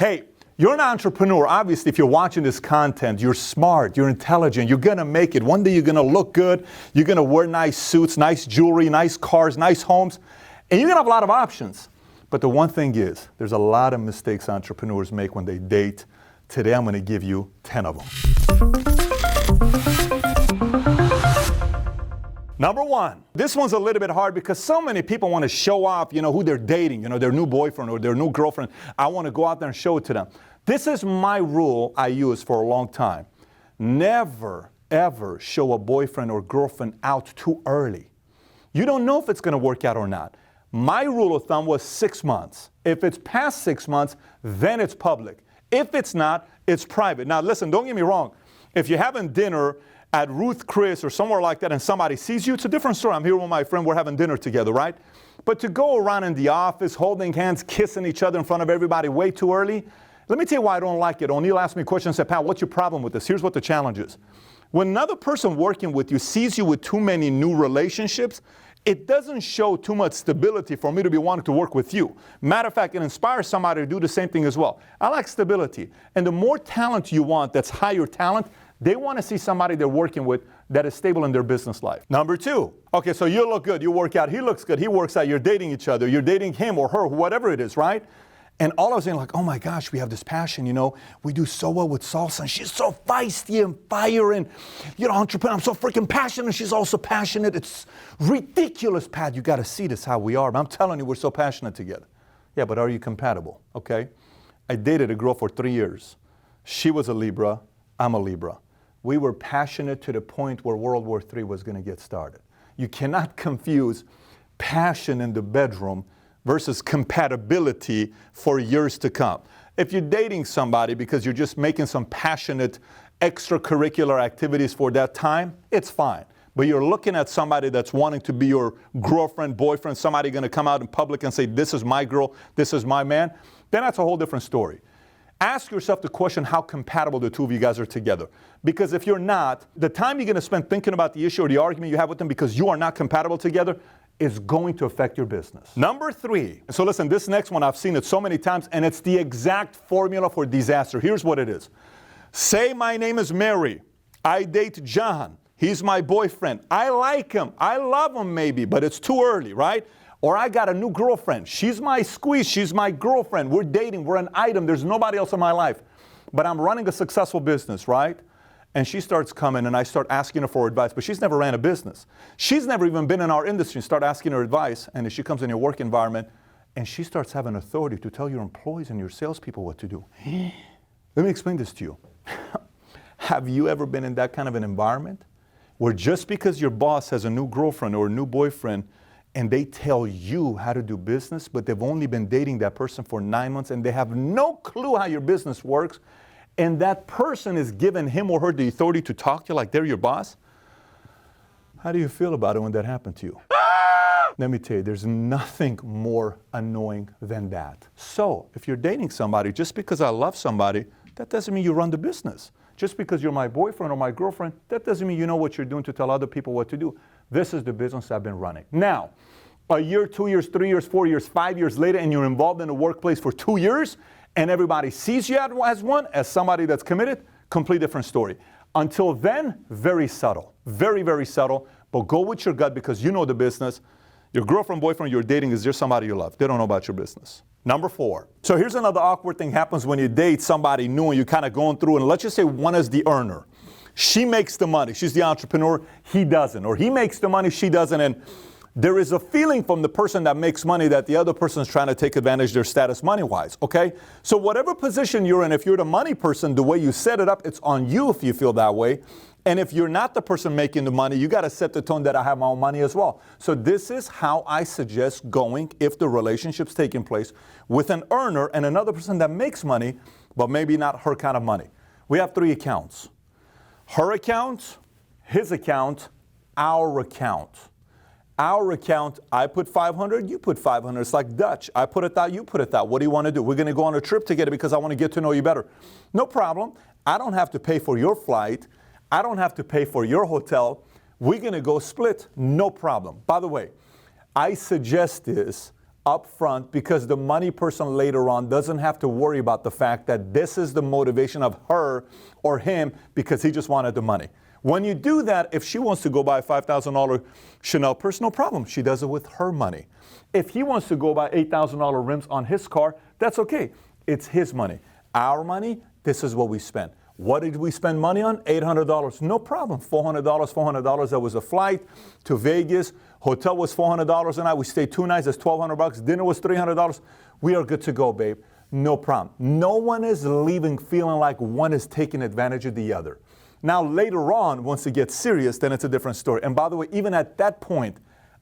Hey, you're an entrepreneur. Obviously, if you're watching this content, you're smart, you're intelligent, you're going to make it. One day you're going to look good. You're going to wear nice suits, nice jewelry, nice cars, nice homes, and you're going to have a lot of options. But the one thing is, there's a lot of mistakes entrepreneurs make when they date. Today, I'm going to give you 10 of them. Number one, this one's a little bit hard because so many people want to show off, who they're dating, their new boyfriend or their new girlfriend. I want to go out there and show it to them. This is my rule I use for a long time. Never, ever show a boyfriend or girlfriend out too early. You don't know if it's going to work out or not. My rule of thumb was 6 months. If it's past 6 months, then it's public. If it's not, it's private. Now, listen, don't get me wrong. If you're having dinner at Ruth Chris or somewhere like that and somebody sees you, it's a different story. I'm here with my friend, we're having dinner together, right? But to go around in the office, holding hands, kissing each other in front of everybody way too early, let me tell you why I don't like it. O'Neill asked me a question and said, Pat, what's your problem with this? Here's what the challenge is. When another person working with you sees you with too many new relationships, it doesn't show too much stability for me to be wanting to work with you. Matter of fact, it inspires somebody to do the same thing as well. I like stability. And the more talent you want that's higher talent, they want to see somebody they're working with that is stable in their business life. Number two, okay, so you look good, you work out, he looks good, he works out, you're dating each other, you're dating him or her, whatever it is, right? And all of a sudden, like, oh my gosh, we have this passion, we do so well with salsa, and she's so feisty and fire, and, entrepreneur, I'm so freaking passionate, and she's also passionate. It's ridiculous, Pat, you got to see this, how we are. But I'm telling you, we're so passionate together. Yeah, but are you compatible, okay? I dated a girl for 3 years. She was a Libra, I'm a Libra. We were passionate to the point where World War III was going to get started. You cannot confuse passion in the bedroom versus compatibility for years to come. If you're dating somebody because you're just making some passionate extracurricular activities for that time, it's fine. But you're looking at somebody that's wanting to be your girlfriend, boyfriend, somebody going to come out in public and say, this is my girl, this is my man, then that's a whole different story. Ask yourself the question how compatible the two of you guys are together. Because if you're not, the time you're going to spend thinking about the issue or the argument you have with them because you are not compatible together is going to affect your business. Number three. So listen, this next one, I've seen it so many times, and it's the exact formula for disaster. Here's what it is. Say my name is Mary. I date John. He's my boyfriend. I like him. I love him maybe, but it's too early, right? Or I got a new girlfriend. She's my squeeze. She's my girlfriend. We're dating. We're an item. There's nobody else in my life. But I'm running a successful business, right? And she starts coming and I start asking her for advice. But she's never ran a business. She's never even been in our industry. Start asking her advice. And if she comes in your work environment and she starts having authority to tell your employees and your salespeople what to do. Let me explain this to you. Have you ever been in that kind of an environment where just because your boss has a new girlfriend or a new boyfriend and they tell you how to do business, but they've only been dating that person for 9 months and they have no clue how your business works, and that person is giving him or her the authority to talk to you like they're your boss? How do you feel about it when that happened to you? Let me tell you, there's nothing more annoying than that. So, if you're dating somebody, just because I love somebody, that doesn't mean you run the business. Just because you're my boyfriend or my girlfriend, that doesn't mean you know what you're doing to tell other people what to do. This is the business I've been running. Now, a year, 2 years, 3 years, 4 years, 5 years later, and you're involved in the workplace for 2 years, and everybody sees you as one, as somebody that's committed, complete different story. Until then, very subtle. Very, very subtle. But go with your gut because you know the business. Your girlfriend, boyfriend you're dating is just somebody you love. They don't know about your business. Number four. So here's another awkward thing happens when you date somebody new and you're kind of going through, and let's just say one is the earner. She makes the money. She's the entrepreneur. He doesn't. Or he makes the money. She doesn't. And there is a feeling from the person that makes money that the other person is trying to take advantage of their status money-wise, okay? So whatever position you're in, if you're the money person, the way you set it up, it's on you if you feel that way. And if you're not the person making the money, you got to set the tone that I have my own money as well. So this is how I suggest going if the relationship's taking place with an earner and another person that makes money, but maybe not her kind of money. We have 3 accounts. Her account, his account, our account. Our account, I put 500, you put 500. It's like Dutch. I put it out, you put it out. What do you want to do? We're going to go on a trip together because I want to get to know you better. No problem. I don't have to pay for your flight. I don't have to pay for your hotel. We're going to go split. No problem. By the way, I suggest this up front, because the money person later on doesn't have to worry about the fact that this is the motivation of her or him because he just wanted the money. When you do that, if she wants to go buy a $5,000 Chanel purse, no problem. She does it with her money. If he wants to go buy $8,000 rims on his car, that's okay. It's his money. Our money, this is what we spend. What did we spend money on? $800. No problem. $400. That was a flight to Vegas. Hotel was $400 a night. We stayed 2 nights. That's $1,200. Dinner was $300. We are good to go, babe. No problem. No one is leaving feeling like one is taking advantage of the other. Now, later on, once it gets serious, then it's a different story. And by the way, even at that point,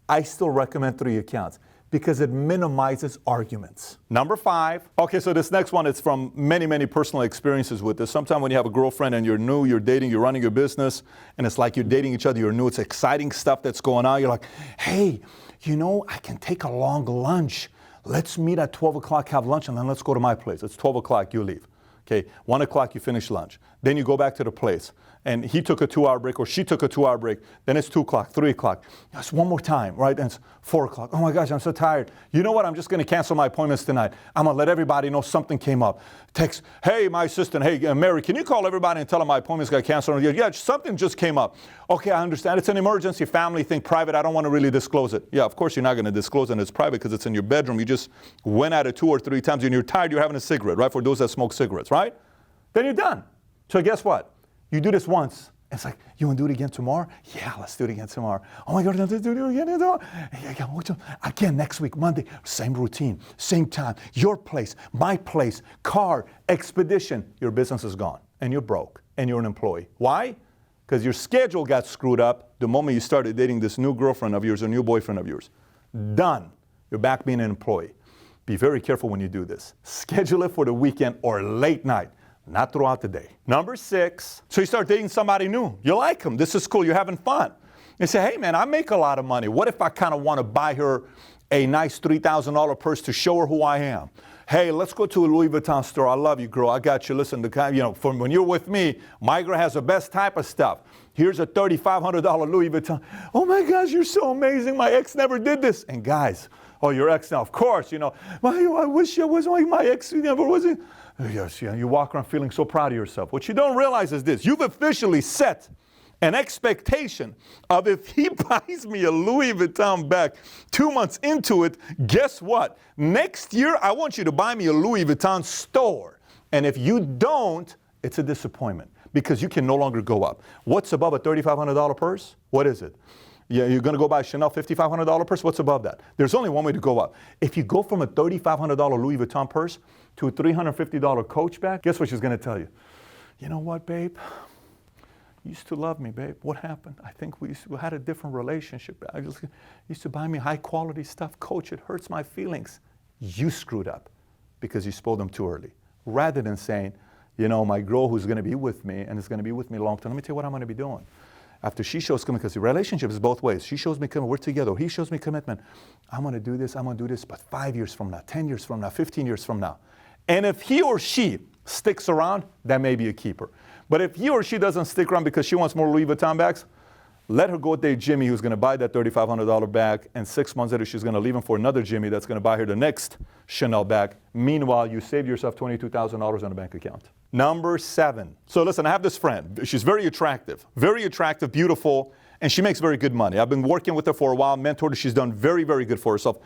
I still recommend 3 accounts because it minimizes arguments. Number 5. Okay, so this next one is from many, many personal experiences with this. Sometimes when you have a girlfriend and you're new, you're dating, you're running your business, and it's like you're dating each other, you're new, it's exciting stuff that's going on. You're like, hey, you know, I can take a long lunch. Let's meet at 12 o'clock, have lunch, and then let's go to my place. It's 12 o'clock, you leave. Okay, 1 o'clock, you finish lunch. Then you go back to the place. And he took a 2-hour break, or she took a 2-hour break. Then it's 2 o'clock, 3 o'clock. Just one more time, right? And it's 4 o'clock. Oh my gosh, I'm so tired. You know what? I'm just going to cancel my appointments tonight. I'm going to let everybody know something came up. Text, hey, my assistant, hey, Mary, can you call everybody and tell them my appointments got canceled? Yeah, something just came up. Okay, I understand. It's an emergency, family thing, private. I don't want to really disclose it. Yeah, of course you're not going to disclose it. It's private because it's in your bedroom. You just went at it 2 or 3 times and you're tired. You're having a cigarette, right? For those that smoke cigarettes, right? Then you're done. So guess what? You do this once. It's like, you want to do it again tomorrow? Yeah, let's do it again tomorrow. Oh my God, let's do it again tomorrow. Again, next week, Monday, same routine, same time, your place, my place, car, expedition. Your business is gone and you're broke and you're an employee. Why? Because your schedule got screwed up the moment you started dating this new girlfriend of yours or new boyfriend of yours. Done. You're back being an employee. Be very careful when you do this. Schedule it for the weekend or late night. Not throughout the day. Number 6, so you start dating somebody new. You like them. This is cool. You're having fun. You say, hey, man, I make a lot of money. What if I kind of want to buy her a nice $3,000 purse to show her who I am? Hey, let's go to a Louis Vuitton store. I love you, girl. I got you. Listen, from when you're with me, my girl has the best type of stuff. Here's a $3,500 Louis Vuitton. Oh, my gosh, you're so amazing. My ex never did this. And guys, oh, your ex now, of course, I wish I was like my ex never wasn't. Yes, you walk around feeling so proud of yourself. What you don't realize is this. You've officially set an expectation of if he buys me a Louis Vuitton bag 2 months into it, guess what? Next year, I want you to buy me a Louis Vuitton store. And if you don't, it's a disappointment because you can no longer go up. What's above a $3,500 purse? What is it? Yeah, you're going to go buy a Chanel $5,500 purse? What's above that? There's only one way to go up. If you go from a $3,500 Louis Vuitton purse to a $350 Coach bag, guess what she's going to tell you? You know what, babe? You used to love me, babe. What happened? I think we had a different relationship. I just used to buy me high-quality stuff. Coach, it hurts my feelings. You screwed up because you spoiled them too early. Rather than saying, my girl who's going to be with me and is going to be with me long term, let me tell you what I'm going to be doing. After she shows commitment, because the relationship is both ways. She shows me commitment, we're together. He shows me commitment. I'm going to do this, but 5 years from now, 10 years from now, 15 years from now. And if he or she sticks around, that may be a keeper. But if he or she doesn't stick around because she wants more Louis Vuitton bags, let her go date Jimmy, who's going to buy that $3,500 bag, and 6 months later, she's going to leave him for another Jimmy that's going to buy her the next Chanel bag. Meanwhile, you saved yourself $22,000 on a bank account. Number 7. So listen, I have this friend. She's very attractive, beautiful, and she makes very good money. I've been working with her for a while, mentored her. She's done very, very good for herself.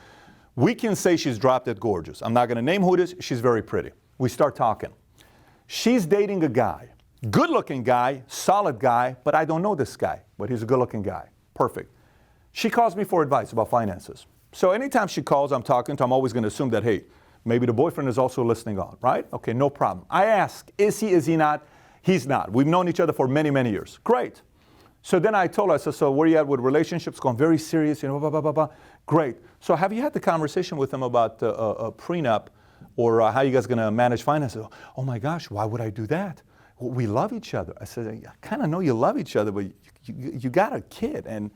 We can say she's dropped dead gorgeous. I'm not going to name who it is. She's very pretty. We start talking. She's dating a guy, good-looking guy, solid guy, but I don't know this guy, but he's a good-looking guy. Perfect. She calls me for advice about finances. So anytime she calls, I'm talking to her, I'm always going to assume that, hey, maybe the boyfriend is also listening on, right? Okay, no problem. I ask, is he not? He's not. We've known each other for many, many years. Great. So then I told her, I said, so where are you at with relationships? Going very serious, blah, blah, blah, blah. Great. So have you had the conversation with him about a prenup or how you guys going to manage finances? Oh my gosh, why would I do that? Well, we love each other. I said, I kind of know you love each other, but you got a kid and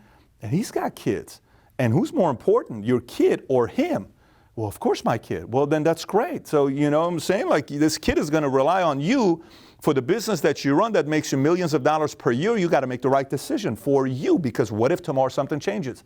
he's got kids. And who's more important, your kid or him? Well, of course my kid. Well, then that's great. So, what I'm saying? Like, this kid is going to rely on you for the business that you run that makes you millions of dollars per year. You got to make the right decision for you, because what if tomorrow something changes?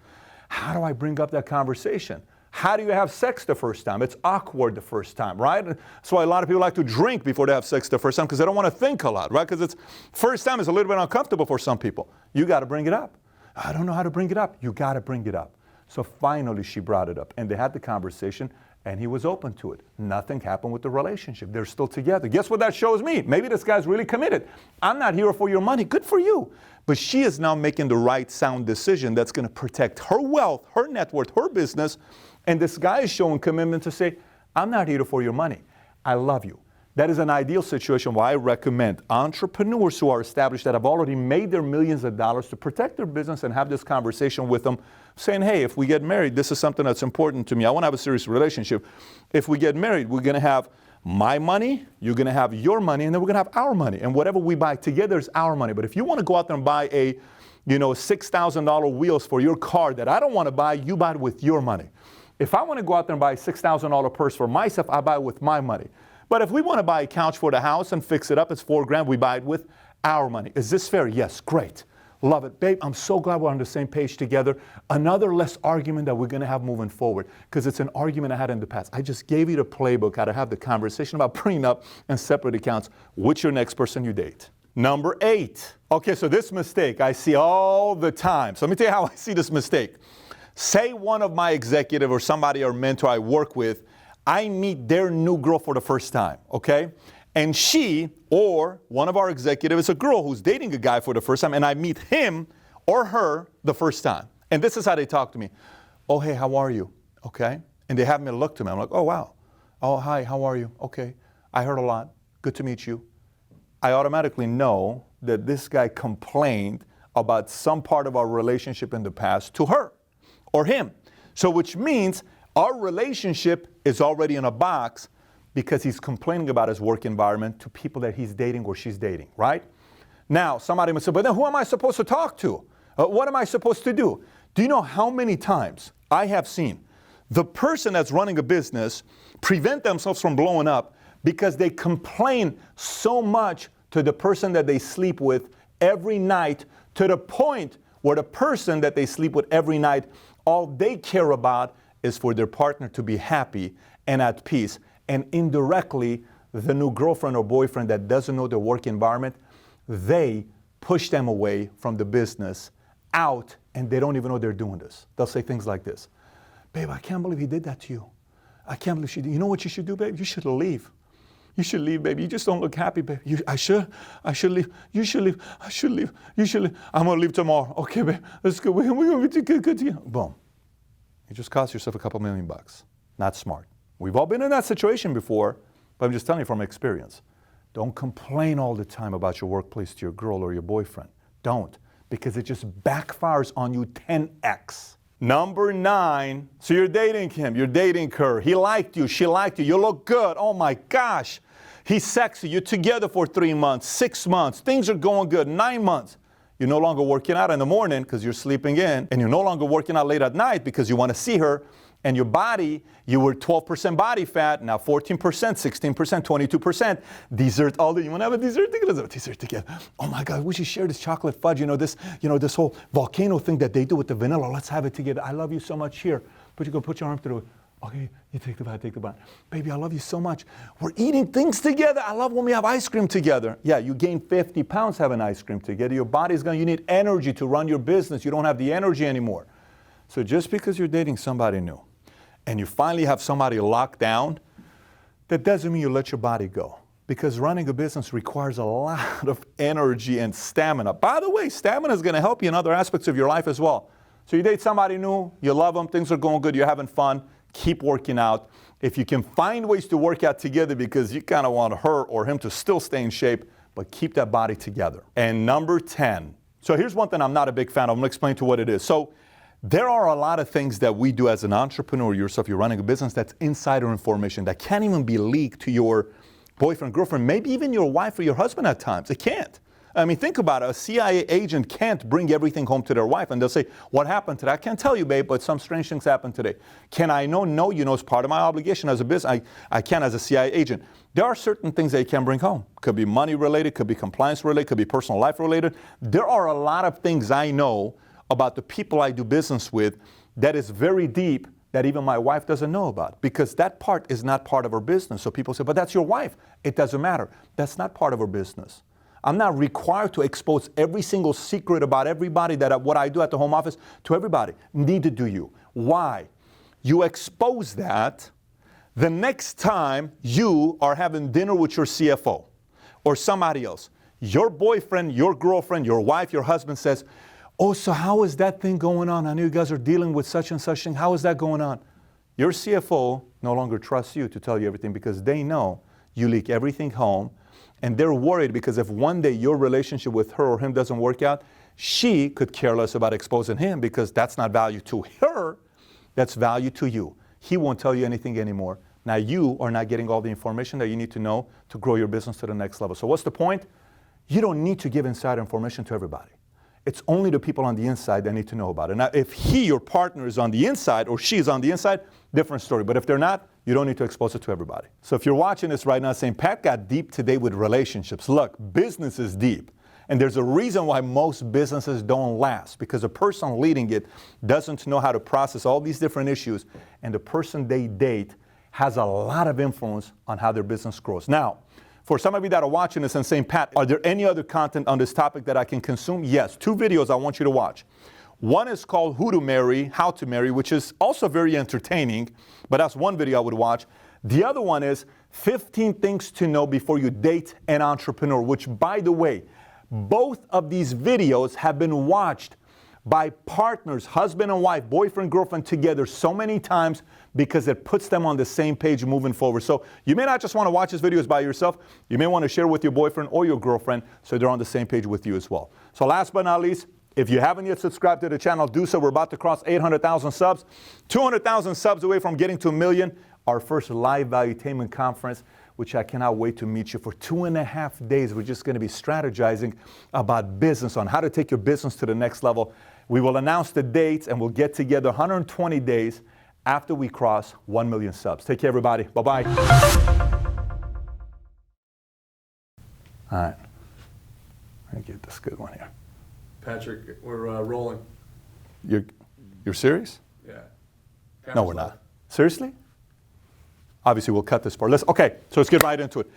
How do I bring up that conversation? How do you have sex the first time? It's awkward the first time, right? That's why a lot of people like to drink before they have sex the first time, because they don't want to think a lot, right? Because it's first time is a little bit uncomfortable for some people. You got to bring it up. I don't know how to bring it up. You got to bring it up. So finally she brought it up, and they had the conversation, and he was open to it. Nothing happened with the relationship. They're still together. Guess what that shows me? Maybe this guy's really committed. I'm not here for your money. Good for you. But she is now making the right sound decision that's going to protect her wealth, her net worth, her business. And this guy is showing commitment to say, I'm not here for your money. I love you. That is an ideal situation where I recommend entrepreneurs who are established that have already made their millions of dollars to protect their business and have this conversation with them, saying, hey, if we get married, this is something that's important to me. I want to have a serious relationship. If we get married, we're going to have my money, you're going to have your money, and then we're going to have our money. And whatever we buy together is our money. But if you want to go out there and buy a, $6,000 wheels for your car that I don't want to buy, you buy it with your money. If I want to go out there and buy a $6,000 purse for myself, I buy it with my money. But if we want to buy a couch for the house and fix it up, it's $4,000, we buy it with our money. Is this fair? Yes, great. Love it. Babe, I'm so glad we're on the same page together. Another less argument that we're going to have moving forward, because it's an argument I had in the past. I just gave you the playbook how to have the conversation about prenup and separate accounts with your next person you date. Number 8. Okay, so this mistake I see all the time. So let me tell you how I see this mistake. Say one of my executive or somebody or mentor I work with, I meet their new girl for the first time, okay? And she or one of our executives is a girl who's dating a guy for the first time, and I meet him or her the first time. And this is how they talk to me. Oh, hey, how are you? Okay? And they have me look to me. I'm like, oh, wow. Oh, hi, how are you? Okay. I heard a lot. Good to meet you. I automatically know that this guy complained about some part of our relationship in the past to her or him. So which means our relationship is already in a box because he's complaining about his work environment to people that he's dating or she's dating, right? Now, somebody might say, but then who am I supposed to talk to? What am I supposed to do? Do you know how many times I have seen the person that's running a business prevent themselves from blowing up because they complain so much to the person that they sleep with every night, to the point where the person that they sleep with every night, all they care about is for their partner to be happy and at peace. And indirectly, the new girlfriend or boyfriend that doesn't know their work environment, they push them away from the business, out, and they don't even know they're doing this. They'll say things like this. Babe, I can't believe he did that to you. I can't believe she did. You know what you should do, babe? You should leave. You should leave, baby. You just don't look happy, babe. I should leave. You should leave. I should leave. You should leave. I'm going to leave tomorrow. Okay, babe. Let's go. We're going to be good to you. Boom. You just cost yourself a couple $1 million. Not smart. We've all been in that situation before, but I'm just telling you from experience. Don't complain all the time about your workplace to your girl or your boyfriend. Don't, because it just backfires on you 10x. Number 9, so you're dating him, you're dating her. He liked you, she liked you, you look good. Oh my gosh, he's sexy. You're together for 3 months, 6 months, things are going good, 9 months. You're no longer working out in the morning because you're sleeping in, and you're no longer working out late at night because you want to see her. And your body, you were 12% body fat, now 14%, 16%, 22%. Dessert, all the, you want to have a dessert together? Let's have a dessert together. Oh my God, we should share this chocolate fudge, this whole volcano thing that they do with the vanilla. Let's have it together. I love you so much. Here, but you go put your arm through it. Okay, you take the bite, Baby, I love you so much. We're eating things together. I love when we have ice cream together. Yeah, you gain 50 pounds having ice cream together. Your body's you need energy to run your business. You don't have the energy anymore. So just because you're dating somebody new, and you finally have somebody locked down, that doesn't mean you let your body go. Because running a business requires a lot of energy and stamina. By the way, stamina is going to help you in other aspects of your life as well. So you date somebody new, you love them, things are going good, you're having fun, keep working out. If you can find ways to work out together because you kind of want her or him to still stay in shape, but keep that body together. And number 10. So here's one thing I'm not a big fan of. I'm going to explain to what it is. So there are a lot of things that we do as an entrepreneur yourself, you're running a business, that's insider information that can't even be leaked to your boyfriend, girlfriend, maybe even your wife or your husband at times. It can't. I mean, think about it. A CIA agent can't bring everything home to their wife and they'll say, what happened today? I can't tell you, babe, but some strange things happened today. Can I know? No, it's part of my obligation as a business. I can as a CIA agent. There are certain things that you can bring home. Could be money related, could be compliance related, could be personal life related. There are a lot of things I know about the people I do business with that is very deep that even my wife doesn't know about, because that part is not part of our business. So people say, but that's your wife. It doesn't matter. That's not part of our business. I'm not required to expose every single secret about everybody what I do at the home office to everybody. Neither do you. Why? You expose that the next time you are having dinner with your CFO or somebody else. Your boyfriend, your girlfriend, your wife, your husband says, oh, so how is that thing going on? I know you guys are dealing with such and such thing. How is that going on? Your CFO no longer trusts you to tell you everything because they know you leak everything home. And they're worried because if one day your relationship with her or him doesn't work out, she could care less about exposing him because that's not value to her, that's value to you. He won't tell you anything anymore. Now you are not getting all the information that you need to know to grow your business to the next level. So what's the point? You don't need to give inside information to everybody. It's only the people on the inside that need to know about it. Now if he, your partner, is on the inside or she is on the inside, different story. But if they're not, you don't need to expose it to everybody. So if you're watching this right now saying, Pat got deep today with relationships. Look, business is deep. And there's a reason why most businesses don't last, because the person leading it doesn't know how to process all these different issues. And the person they date has a lot of influence on how their business grows. Now, for some of you that are watching this and saying, Pat, are there any other content on this topic that I can consume? Yes, 2 videos I want you to watch. One is called Who to Marry, How to Marry, which is also very entertaining, but that's one video I would watch. The other one is 15 Things to Know Before You Date an Entrepreneur, which, by the way, both of these videos have been watched by partners, husband and wife, boyfriend, girlfriend together so many times because it puts them on the same page moving forward. So you may not just want to watch these videos by yourself. You may want to share with your boyfriend or your girlfriend so they're on the same page with you as well. So last but not least, if you haven't yet subscribed to the channel, do so. We're about to cross 800,000 subs, 200,000 subs away from getting to 1 million. Our first live Valuetainment conference, which I cannot wait to meet you for 2.5 days. We're just going to be strategizing about business, on how to take your business to the next level. We will announce the dates and we'll get together 120 days after we cross 1 million subs. Take care, everybody. Bye-bye. All right. Let me get this good one here. Patrick, we're rolling. You're serious? Yeah. No, we're not. Seriously? Obviously, we'll cut this part. Okay, so let's get right into it.